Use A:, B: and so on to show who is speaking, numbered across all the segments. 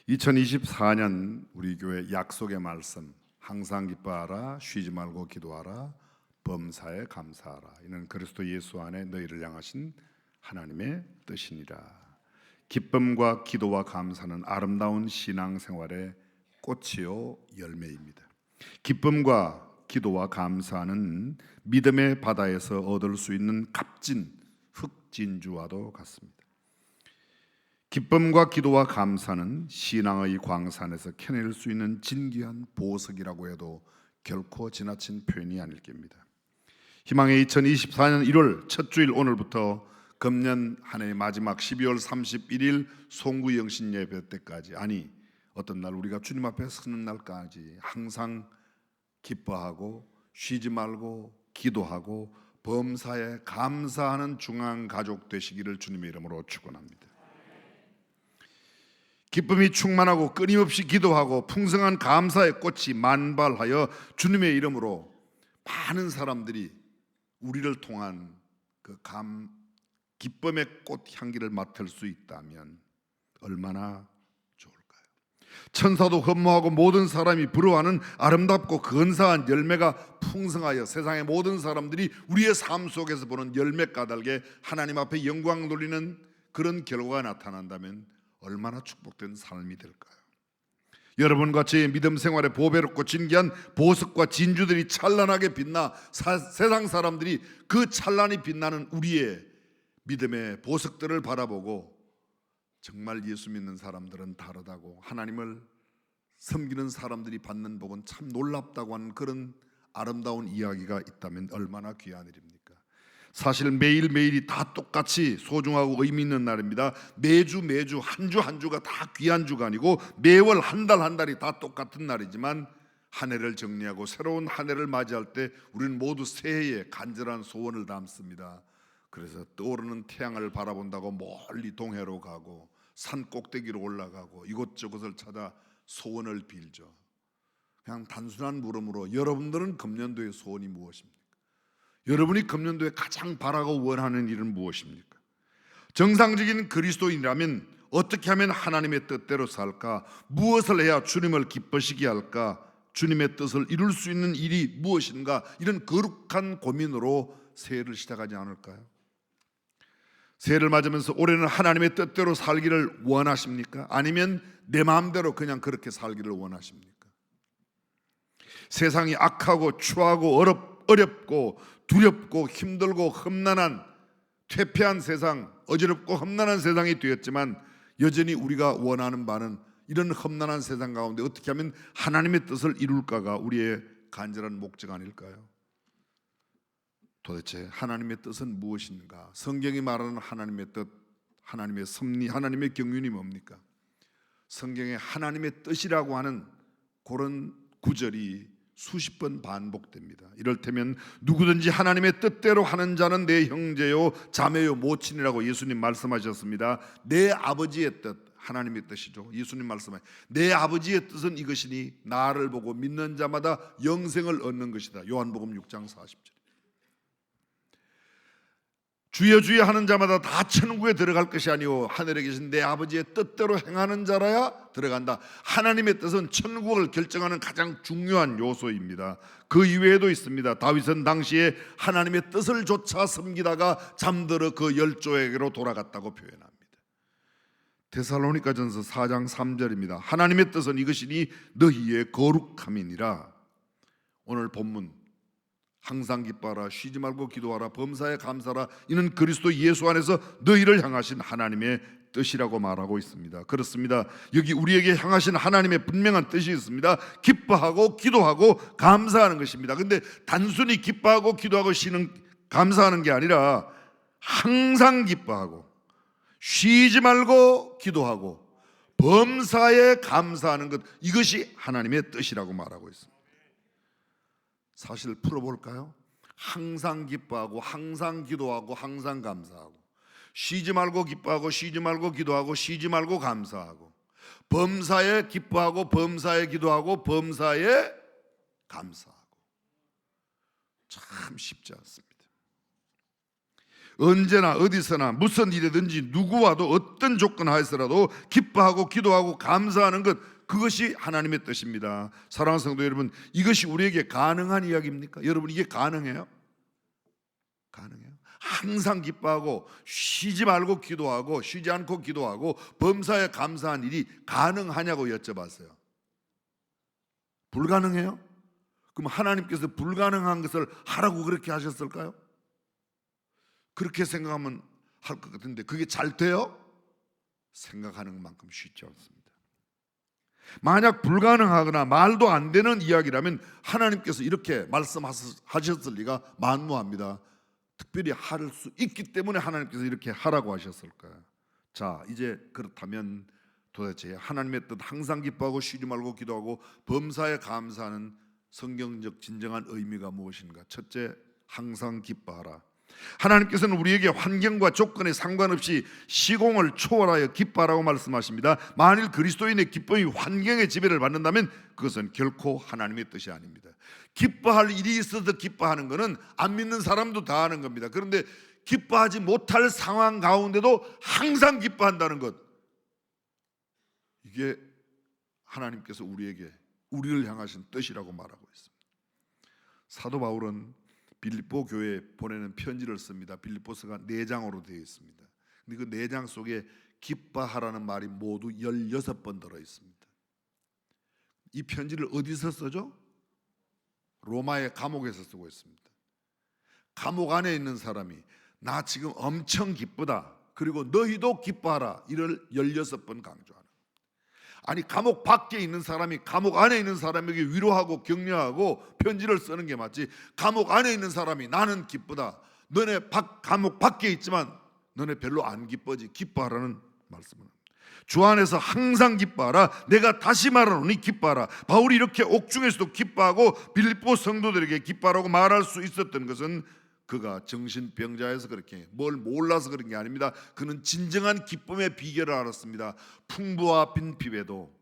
A: 2024년 우리 교회 약속의 말씀, 항상 기뻐하라, 쉬지 말고 기도하라, 범사에 감사하라. 이는 그리스도 예수 안에 너희를 향하신 하나님의 뜻이니라. 기쁨과 기도와 감사는 아름다운 신앙생활의 꽃이요 열매입니다. 기쁨과 기도와 감사는 믿음의 바다에서 얻을 수 있는 값진 흑진주와도 같습니다. 기쁨과 기도와 감사는 신앙의 광산에서 캐낼 수 있는 진귀한 보석이라고 해도 결코 지나친 표현이 아닐 겁니다. 희망의 2024년 1월 첫 주일 오늘부터 금년 한 해의 마지막 12월 31일 송구 영신 예배 때까지, 아니 어떤 날 우리가 주님 앞에 서는 날까지 항상 기뻐하고 쉬지 말고 기도하고 범사에 감사하는 중앙 가족 되시기를 주님의 이름으로 축원합니다. 기쁨이 충만하고 끊임없이 기도하고 풍성한 감사의 꽃이 만발하여 주님의 이름으로 많은 사람들이 우리를 통한 그 기쁨의 꽃 향기를 맡을 수 있다면 얼마나 좋을까요? 천사도 흠모하고 모든 사람이 부러워하는 아름답고 근사한 열매가 풍성하여 세상의 모든 사람들이 우리의 삶 속에서 보는 열매 까닭에 하나님 앞에 영광 돌리는 그런 결과가 나타난다면 얼마나 축복된 삶이 될까요? 여러분과 제 믿음 생활에 보배롭고 진귀한 보석과 진주들이 찬란하게 빛나 세상 사람들이 그 찬란히 빛나는 우리의 믿음의 보석들을 바라보고 정말 예수 믿는 사람들은 다르다고, 하나님을 섬기는 사람들이 받는 복은 참 놀랍다고 하는 그런 아름다운 이야기가 있다면 얼마나 귀한 일입니까? 사실 매일매일이 다 똑같이 소중하고 의미 있는 날입니다. 매주 한 주 한 주가 다 귀한 주가 아니고 매월 한 달 한 달이 다 똑같은 날이지만 한 해를 정리하고 새로운 한 해를 맞이할 때 우리는 모두 새해에 간절한 소원을 담습니다. 그래서 떠오르는 태양을 바라본다고 멀리 동해로 가고 산 꼭대기로 올라가고 이곳저곳을 찾아 소원을 빌죠. 그냥 단순한 물음으로 여러분들은 금년도의 소원이 무엇입니까? 여러분이 금년도에 가장 바라고 원하는 일은 무엇입니까? 정상적인 그리스도인이라면 어떻게 하면 하나님의 뜻대로 살까? 무엇을 해야 주님을 기쁘시게 할까? 주님의 뜻을 이룰 수 있는 일이 무엇인가? 이런 거룩한 고민으로 새해를 시작하지 않을까요? 새해를 맞으면서 올해는 하나님의 뜻대로 살기를 원하십니까? 아니면 내 마음대로 그냥 그렇게 살기를 원하십니까? 세상이 악하고 추하고 어렵고 두렵고 힘들고 험난한 퇴폐한 세상, 어지럽고 험난한 세상이 되었지만 여전히 우리가 원하는 바는 이런 험난한 세상 가운데 어떻게 하면 하나님의 뜻을 이룰까가 우리의 간절한 목적 아닐까요? 도대체 하나님의 뜻은 무엇인가? 성경이 말하는 하나님의 뜻, 하나님의 섭리, 하나님의 경륜이 뭡니까? 성경에 하나님의 뜻이라고 하는 그런 구절이 수십 번 반복됩니다. 이를테면 누구든지 하나님의 뜻대로 하는 자는 내 형제요 자매요 모친이라고 예수님 말씀하셨습니다. 내 아버지의 뜻, 하나님의 뜻이죠. 예수님 말씀하신 내 아버지의 뜻은 이것이니 나를 보고 믿는 자마다 영생을 얻는 것이다. 요한복음 6장 40절. 주여 주여 하는 자마다 다 천국에 들어갈 것이 아니오 하늘에 계신 내 아버지의 뜻대로 행하는 자라야 들어간다. 하나님의 뜻은 천국을 결정하는 가장 중요한 요소입니다. 그 이외에도 있습니다. 다윗은 당시에 하나님의 뜻을 조차 섬기다가 잠들어 그 열조에게로 돌아갔다고 표현합니다. 데살로니가전서 4장 3절입니다. 하나님의 뜻은 이것이니 너희의 거룩함이니라. 오늘 본문 항상 기뻐하라, 쉬지 말고 기도하라, 범사에 감사하라, 이는 그리스도 예수 안에서 너희를 향하신 하나님의 뜻이라고 말하고 있습니다. 그렇습니다. 여기 우리에게 향하신 하나님의 분명한 뜻이 있습니다. 기뻐하고 기도하고 감사하는 것입니다. 근데 단순히 기뻐하고 기도하고 감사하는 게 아니라 항상 기뻐하고 쉬지 말고 기도하고 범사에 감사하는 것, 이것이 하나님의 뜻이라고 말하고 있습니다. 사실 풀어볼까요? 항상 기뻐하고 항상 기도하고 항상 감사하고 쉬지 말고 기뻐하고 쉬지 말고 기도하고 쉬지 말고 감사하고 범사에 기뻐하고 범사에 기도하고 범사에 감사하고 참 쉽지 않습니다. 언제나 어디서나 무슨 일이든지 누구와도 어떤 조건 하에서라도 기뻐하고 기도하고 감사하는 것, 그것이 하나님의 뜻입니다. 사랑하는 성도 여러분, 이것이 우리에게 가능한 이야기입니까? 여러분, 이게 가능해요? 가능해요? 항상 기뻐하고 쉬지 말고 기도하고 쉬지 않고 기도하고 범사에 감사한 일이 가능하냐고 여쭤봤어요. 불가능해요? 그럼 하나님께서 불가능한 것을 하라고 그렇게 하셨을까요? 그렇게 생각하면 할 것 같은데 그게 잘 돼요? 생각하는 만큼 쉽지 않습니다. 만약 불가능하거나 말도 안 되는 이야기라면 하나님께서 이렇게 말씀하셨을 리가 만무합니다. 특별히 할 수 있기 때문에 하나님께서 이렇게 하라고 하셨을까요? 자, 이제 그렇다면 도대체 하나님의 뜻, 항상 기뻐하고 쉬지 말고 기도하고 범사에 감사하는 성경적 진정한 의미가 무엇인가? 첫째, 항상 기뻐하라. 하나님께서는 우리에게 환경과 조건에 상관없이 시공을 초월하여 기뻐하라고 말씀하십니다. 만일 그리스도인의 기쁨이 환경의 지배를 받는다면 그것은 결코 하나님의 뜻이 아닙니다. 기뻐할 일이 있어서 기뻐하는 것은 안 믿는 사람도 다 하는 겁니다. 그런데 기뻐하지 못할 상황 가운데도 항상 기뻐한다는 것, 이게 하나님께서 우리를 향하신 뜻이라고 말하고 있습니다. 사도 바울은 빌립보 교회에 보내는 편지를 씁니다. 빌립보서가 4장으로 되어 있습니다. 근데 그 4장 속에 기뻐하라는 말이 모두 16번 들어 있습니다. 이 편지를 어디서 쓰죠? 로마의 감옥에서 쓰고 있습니다. 감옥 안에 있는 사람이 나 지금 엄청 기쁘다, 그리고 너희도 기뻐하라, 이를 16번 강조하는. 아니, 감옥 밖에 있는 사람이 감옥 안에 있는 사람에게 위로하고 격려하고 편지를 쓰는 게 맞지, 감옥 안에 있는 사람이 나는 기쁘다, 너네 감옥 밖에 있지만 너네 별로 안 기뻐지, 기뻐하라는 말씀을 합니다. 주 안에서 항상 기뻐하라. 내가 다시 말하노니 기뻐하라. 바울이 이렇게 옥중에서도 기뻐하고 빌립보 성도들에게 기뻐하라고 말할 수 있었던 것은 그가 정신병자에서 그렇게 뭘 몰라서 그런 게 아닙니다. 그는 진정한 기쁨의 비결을 알았습니다. 풍부와 빈핍에도,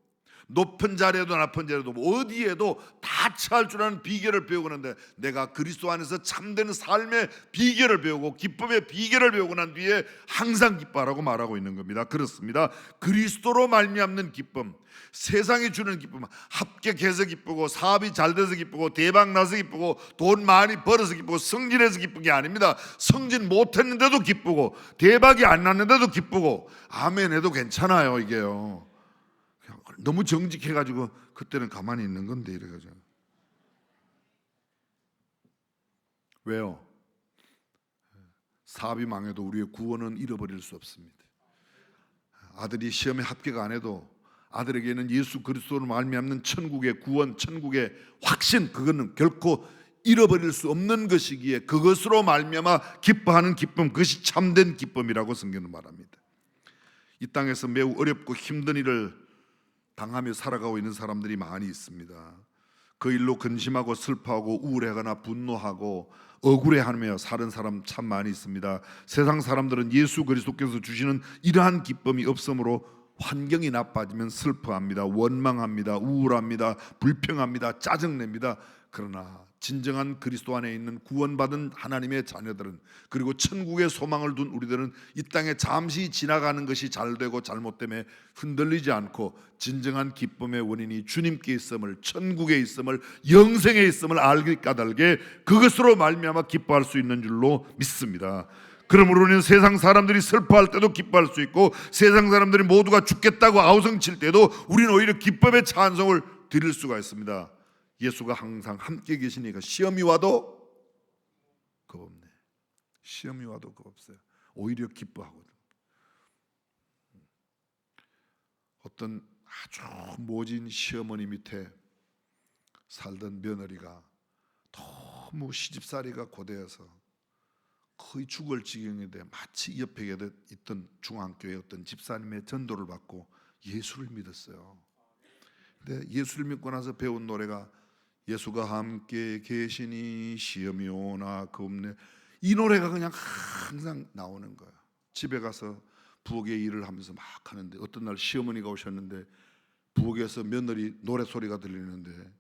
A: 높은 자리에도 낮은 자리에도, 어디에도 다 처할 줄 아는 비결을 배우고 는데, 내가 그리스도 안에서 참된 삶의 비결을 배우고 기쁨의 비결을 배우고 난 뒤에 항상 기뻐하라고 말하고 있는 겁니다. 그렇습니다. 그리스도로 말미암는 기쁨, 세상이 주는 기쁨, 합격해서 기쁘고 사업이 잘 돼서 기쁘고 대박 나서 기쁘고 돈 많이 벌어서 기쁘고 승진해서 기쁜 게 아닙니다. 승진 못했는데도 기쁘고 대박이 안 났는데도 기쁘고 아멘 해도 괜찮아요. 이게요, 너무 정직해가지고 그때는 가만히 있는 건데 이래가지고. 왜요? 사업이 망해도 우리의 구원은 잃어버릴 수 없습니다. 아들이 시험에 합격 안 해도 아들에게는 예수 그리스도로 말미암는 천국의 구원, 천국의 확신, 그거는 결코 잃어버릴 수 없는 것이기에 그것으로 말미암아 기뻐하는 기쁨, 그것이 참된 기쁨이라고 성경은 말합니다. 이 땅에서 매우 어렵고 힘든 일을 당하며 살아가고 있는 사람들이 많이 있습니다. 그 일로 근심하고 슬퍼하고 우울해하거나 분노하고 억울해하며 사는 사람 참 많이 있습니다. 세상 사람들은 예수 그리스도께서 주시는 이러한 기쁨이 없으므로 환경이 나빠지면 슬퍼합니다, 원망합니다, 우울합니다, 불평합니다, 짜증냅니다. 그러나 진정한 그리스도 안에 있는 구원받은 하나님의 자녀들은, 그리고 천국의 소망을 둔 우리들은 이 땅에 잠시 지나가는 것이 잘되고 잘못됨에 흔들리지 않고 진정한 기쁨의 원인이 주님께 있음을, 천국에 있음을, 영생에 있음을 알게 까닭에 그것으로 말미암아 기뻐할 수 있는 줄로 믿습니다. 그러므로 우리는 세상 사람들이 슬퍼할 때도 기뻐할 수 있고, 세상 사람들이 모두가 죽겠다고 아우성칠 때도 우리는 오히려 기쁨의 찬송을 드릴 수가 있습니다. 예수가 항상 함께 계시니까 시험이 와도 겁 없네. 시험이 와도 겁 없어요. 오히려 기뻐하거든. 어떤 아주 모진 시어머니 밑에 살던 며느리가 너무 시집살이가 고되어서 거의 죽을 지경인데 마치 옆에 있던 중앙교회 어떤 집사님의 전도를 받고 예수를 믿었어요. 근데 예수를 믿고 나서 배운 노래가 예수가 함께 계시니 시험이 오나 겁내, 이 노래가 그냥 항상 나오는 거야. 집에 가서 부엌에 일을 하면서 막 하는데 어떤 날 시어머니가 오셨는데 부엌에서 며느리 노래소리가 들리는데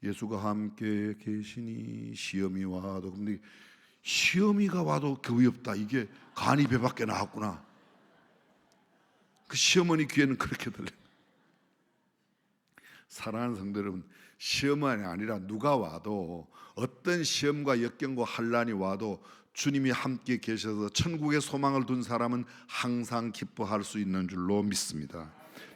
A: 예수가 함께 계시니 시험이 와도, 근데 시험이가 와도 겁이 없다. 이게 간이 배 밖에 나왔구나. 그 시어머니 귀에는 그렇게 들려요. 사랑하는 성도 여러분, 시험이 아니라 누가 와도, 어떤 시험과 역경과 환난이 와도 주님이 함께 계셔서 천국에 소망을 둔 사람은 항상 기뻐할 수 있는 줄로 믿습니다.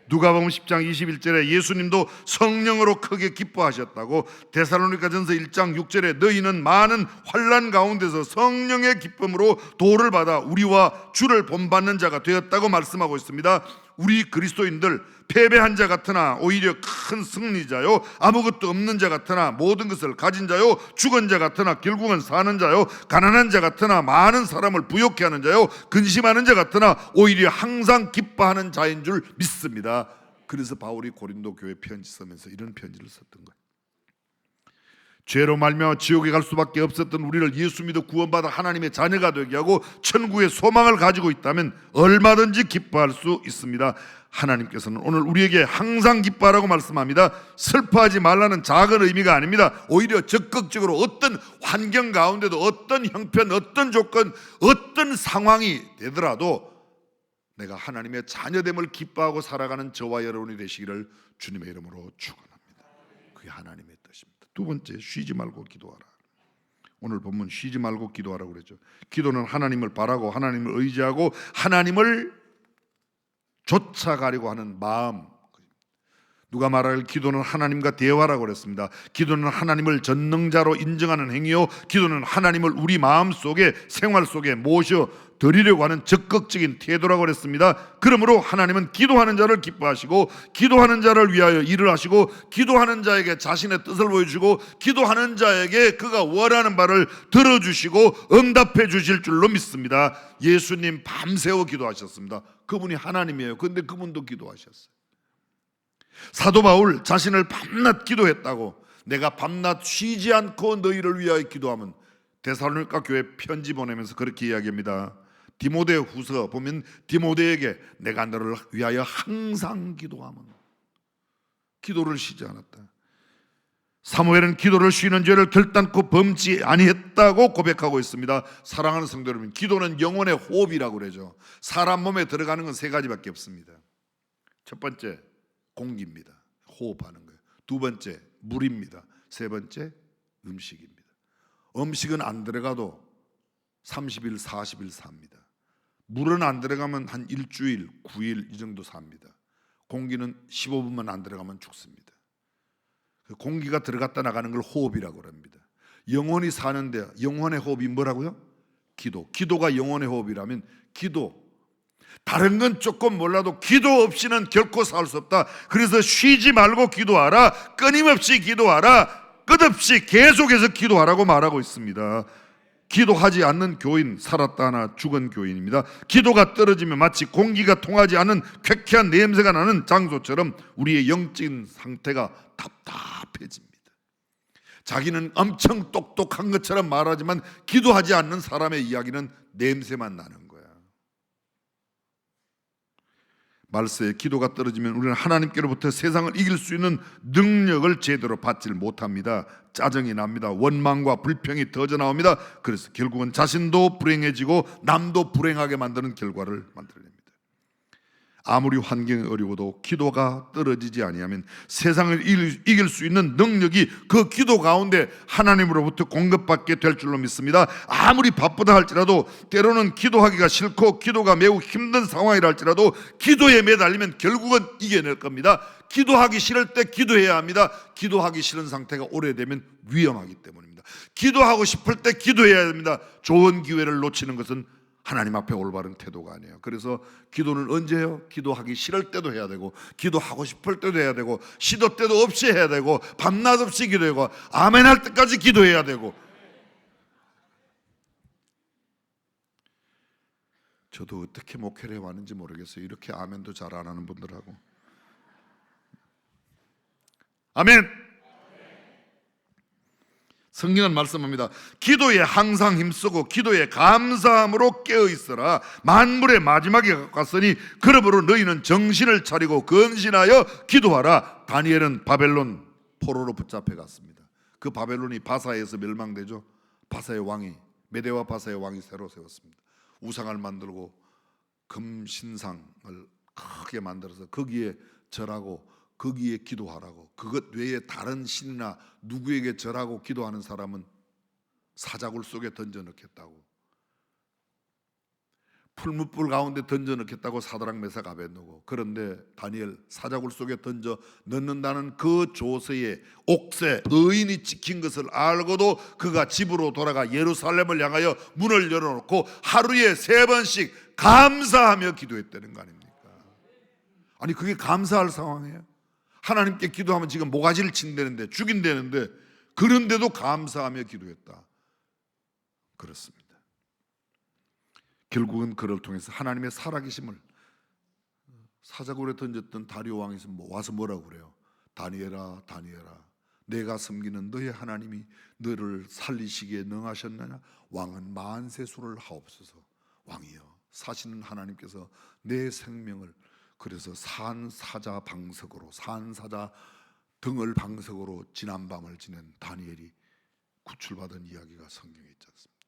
A: 누가복음 10장 21절에 예수님도 성령으로 크게 기뻐하셨다고, 데살로니가전서 1장 6절에 너희는 많은 환난 가운데서 성령의 기쁨으로 도를 받아 우리와 주를 본받는 자가 되었다고 말씀하고 있습니다. 우리 그리스도인들 패배한 자 같으나 오히려 큰 승리자요, 아무것도 없는 자 같으나 모든 것을 가진 자요, 죽은 자 같으나 결국은 사는 자요, 가난한 자 같으나 많은 사람을 부욕케 하는 자요, 근심하는 자 같으나 오히려 항상 기뻐하는 자인 줄 믿습니다. 그래서 바울이 고린도 교회 편지 쓰면서 이런 편지를 썼던 거예요. 죄로 말미암아 지옥에 갈 수밖에 없었던 우리를 예수 믿어 구원받아 하나님의 자녀가 되게 하고 천국의 소망을 가지고 있다면 얼마든지 기뻐할 수 있습니다. 하나님께서는 오늘 우리에게 항상 기뻐하라고 말씀합니다. 슬퍼하지 말라는 작은 의미가 아닙니다. 오히려 적극적으로 어떤 환경 가운데도, 어떤 형편, 어떤 조건, 어떤 상황이 되더라도 내가 하나님의 자녀됨을 기뻐하고 살아가는 저와 여러분이 되시기를 주님의 이름으로 축원합니다. 그게 하나님의 뜻입니다. 두 번째, 쉬지 말고 기도하라. 오늘 본문 쉬지 말고 기도하라고 그랬죠. 기도는 하나님을 바라고 하나님을 의지하고 하나님을 쫓아가려고 하는 마음. 누가 말하길 기도는 하나님과 대화라고 그랬습니다. 기도는 하나님을 전능자로 인정하는 행위요, 기도는 하나님을 우리 마음 속에, 생활 속에 모셔 드리려고 하는 적극적인 태도라고 그랬습니다. 그러므로 하나님은 기도하는 자를 기뻐하시고 기도하는 자를 위하여 일을 하시고 기도하는 자에게 자신의 뜻을 보여주고 기도하는 자에게 그가 원하는 바를 들어주시고 응답해 주실 줄로 믿습니다. 예수님 밤새워 기도하셨습니다. 그분이 하나님이에요. 그런데 그분도 기도하셨어요. 사도 바울 자신을 밤낮 기도했다고, 내가 밤낮 쉬지 않고 너희를 위하여 기도하면, 데살로니가 교회 편지 보내면서 그렇게 이야기합니다. 디모데 후서 보면 디모데에게 내가 너를 위하여 항상 기도하면, 기도를 쉬지 않았다. 사무엘은 기도를 쉬는 죄를 결단코 범치 아니했다고 고백하고 있습니다. 사랑하는 성도 여러분, 기도는 영혼의 호흡이라고 그러죠. 사람 몸에 들어가는 건 세 가지밖에 없습니다. 첫 번째 공기입니다. 호흡하는 거예요. 두 번째 물입니다. 세 번째 음식입니다. 음식은 안 들어가도 30일, 40일 삽니다. 물은 안 들어가면 한 일주일, 9일 이 정도 삽니다. 공기는 15분만 안 들어가면 죽습니다. 공기가 들어갔다 나가는 걸 호흡이라고 합니다. 영혼이 사는데 영혼의 호흡이 뭐라고요? 기도. 기도가 영혼의 호흡이라면 기도, 다른 건 조금 몰라도 기도 없이는 결코 살 수 없다. 그래서 쉬지 말고 기도하라, 끊임없이 기도하라, 끝없이 계속해서 기도하라고 말하고 있습니다. 기도하지 않는 교인, 살았다 하나 죽은 교인입니다. 기도가 떨어지면 마치 공기가 통하지 않은 쾌쾌한 냄새가 나는 장소처럼 우리의 영적인 상태가 답답해집니다. 자기는 엄청 똑똑한 것처럼 말하지만 기도하지 않는 사람의 이야기는 냄새만 나는 거야. 말세에 기도가 떨어지면 우리는 하나님께로부터 세상을 이길 수 있는 능력을 제대로 받지 못합니다. 짜증이 납니다. 원망과 불평이 터져 나옵니다. 그래서 결국은 자신도 불행해지고 남도 불행하게 만드는 결과를 만들어냅니다. 아무리 환경이 어려워도 기도가 떨어지지 아니하면 세상을 이길 수 있는 능력이 그 기도 가운데 하나님으로부터 공급받게 될 줄로 믿습니다. 아무리 바쁘다 할지라도, 때로는 기도하기가 싫고 기도가 매우 힘든 상황이라 할지라도 기도에 매달리면 결국은 이겨낼 겁니다. 기도하기 싫을 때 기도해야 합니다. 기도하기 싫은 상태가 오래되면 위험하기 때문입니다. 기도하고 싶을 때 기도해야 됩니다. 좋은 기회를 놓치는 것은 하나님 앞에 올바른 태도가 아니에요. 그래서 기도는 언제 해요? 기도하기 싫을 때도 해야 되고, 기도하고 싶을 때도 해야 되고, 시도 때도 없이 해야 되고, 밤낮 없이 기도하고, 아멘 할 때까지 기도해야 되고. 저도 어떻게 목회를 해왔는지 모르겠어요. 이렇게 아멘도 잘 안 하는 분들하고. 아멘. 성경은 말씀합니다. 기도에 항상 힘쓰고 기도에 감사함으로 깨어있어라. 만물의 마지막이 가까웠으니 그러므로 너희는 정신을 차리고 근신하여 기도하라. 다니엘은 바벨론 포로로 붙잡혀 갔습니다. 그 바벨론이 바사에서 멸망되죠. 바사의 왕이 메대와 바사의 왕이 새로 세웠습니다. 우상을 만들고 금신상을 크게 만들어서 거기에 절하고 거기에 기도하라고, 그것 외에 다른 신이나 누구에게 절하고 기도하는 사람은 사자굴 속에 던져 넣겠다고, 풀무불 가운데 던져 넣겠다고 사드락 메삭 아벳느고. 그런데 다니엘 사자굴 속에 던져 넣는다는 그 조서에 옥새 의인이 찍힌 것을 알고도 그가 집으로 돌아가 예루살렘을 향하여 문을 열어놓고 하루에 3번씩 감사하며 기도했다는 거 아닙니까? 아니, 그게 감사할 상황이에요? 하나님께 기도하면 지금 모가지를 친다는데, 죽인다는데, 그런데도 감사하며 기도했다. 그렇습니다. 결국은 그를 통해서 하나님의 살아계심을, 사자굴에 던졌던 다리오 왕이 와서 뭐라고 그래요? 다니엘아, 다니엘아, 내가 섬기는 너의 하나님이 너를 살리시기에 능하셨느냐? 왕은 만세수를 하옵소서. 왕이여, 사시는 하나님께서 내 생명을, 그래서 산사자 방석으로, 산사자 등을 방석으로 지난밤을 지낸 다니엘이 구출받은 이야기가 성경에 있지 않습니까?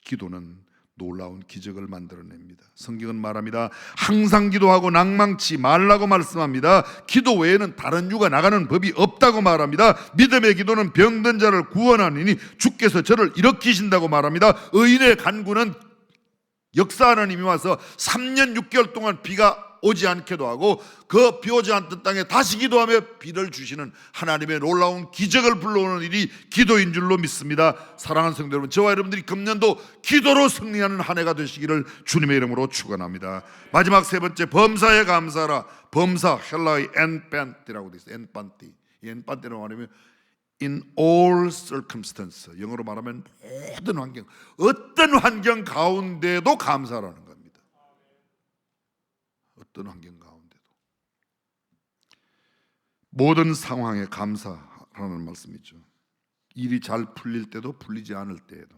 A: 기도는 놀라운 기적을 만들어냅니다. 성경은 말합니다. 항상 기도하고 낭망치 말라고 말씀합니다. 기도 외에는 다른 유가 나가는 법이 없다고 말합니다. 믿음의 기도는 병든 자를 구원하느니 주께서 저를 일으키신다고 말합니다. 의인의 간구는 역사하는 힘이 와서 3년 6개월 동안 비가 오지 않게도 하고, 그 비 오지 않던 땅에 다시 기도하며 비를 주시는 하나님의 놀라운 기적을 불러오는 일이 기도인 줄로 믿습니다. 사랑하는 성도 여러분, 저와 여러분들이 금년도 기도로 승리하는 한 해가 되시기를 주님의 이름으로 축원합니다. 마지막 3번째, 범사에 감사하라. 범사, 헬라의 엔판티라고 되어 있어요. 엔판티. 이 엔판티라고 하면 in all circumstances, 영어로 말하면 모든 환경, 어떤 환경 가운데도 감사라는 겁니다. 어떤 환경 가운데도, 모든 상황에 감사하라는 말씀이죠. 일이 잘 풀릴 때도 풀리지 않을 때에도,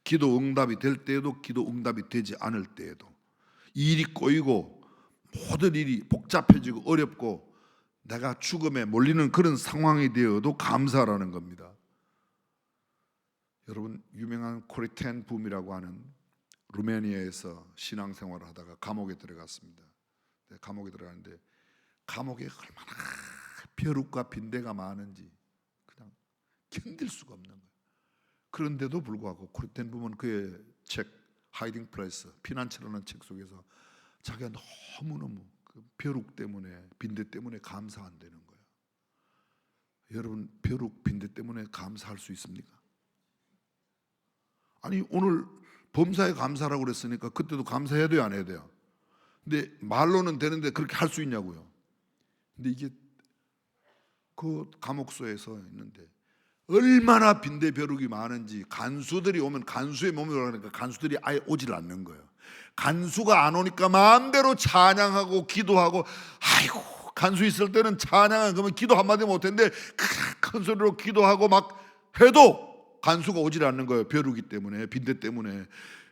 A: 기도 응답이 될 때에도 기도 응답이 되지 않을 때에도, 일이 꼬이고 모든 일이 복잡해지고 어렵고 내가 죽음에 몰리는 그런 상황이 되어도 감사라는 겁니다. 여러분, 유명한 코리텐 붐이라고 하는 루메니아에서 신앙생활을 하다가 감옥에 들어갔습니다. 감옥에 들어가는데 감옥에 얼마나 벼룩과 빈대가 많은지 그냥 견딜 수가 없는 거예요. 그런데도 불구하고 코리텐 붐은 그의 책 하이딩 플레이스, 피난처라는 책 속에서 자기가 너무너무 그 벼룩 때문에, 빈대 때문에 감사 안 되는 거예요. 여러분, 벼룩 빈대 때문에 감사할 수 있습니까? 아니, 오늘 범사에 감사라고 그랬으니까 그때도 감사해야 돼요, 안 해야 돼요? 근데 말로는 되는데 그렇게 할 수 있냐고요. 근데 이게 그 감옥소에서 있는데 얼마나 빈대벼룩이 많은지, 간수들이 오면 간수의 몸에 오라니까 간수들이 아예 오질 않는 거예요. 간수가 안 오니까 마음대로 찬양하고 기도하고, 아이고, 간수 있을 때는 찬양은 그러면 기도 한마디 못했는데 큰 소리로 기도하고 막 해도 간수가 오질 않는 거예요. 벼룩이 때문에, 빈대 때문에.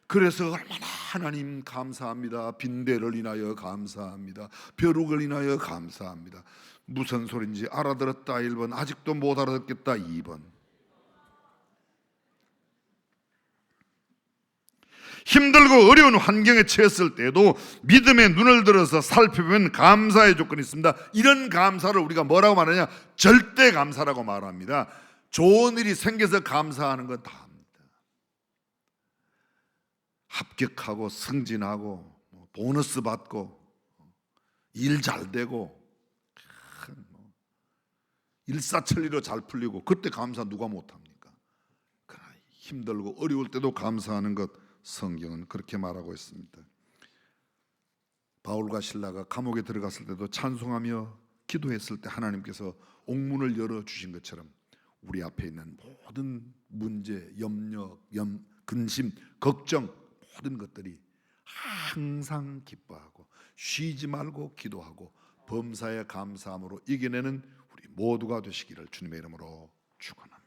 A: 그래서 얼마나 하나님 감사합니다, 빈대를 인하여 감사합니다, 벼룩을 인하여 감사합니다. 무슨 소린지 알아들었다 1번, 아직도 못 알아듣겠다 2번. 힘들고 어려운 환경에 처했을 때도 믿음의 눈을 들어서 살펴보면 감사의 조건이 있습니다. 이런 감사를 우리가 뭐라고 말하냐? 절대 감사라고 말합니다. 좋은 일이 생겨서 감사하는 건 다 합격하고 승진하고 보너스 받고 일 잘 되고 일사천리로 잘 풀리고, 그때 감사 누가 못합니까? 그러나 힘들고 어려울 때도 감사하는 것, 성경은 그렇게 말하고 있습니다. 바울과 실라가 감옥에 들어갔을 때도 찬송하며 기도했을 때 하나님께서 옥문을 열어주신 것처럼 우리 앞에 있는 모든 문제, 염려, 근심, 걱정, 모든 것들이 항상 기뻐하고 쉬지 말고 기도하고 범사에 감사함으로 이겨내는 우리 모두가 되시기를 주님의 이름으로 축원합니다.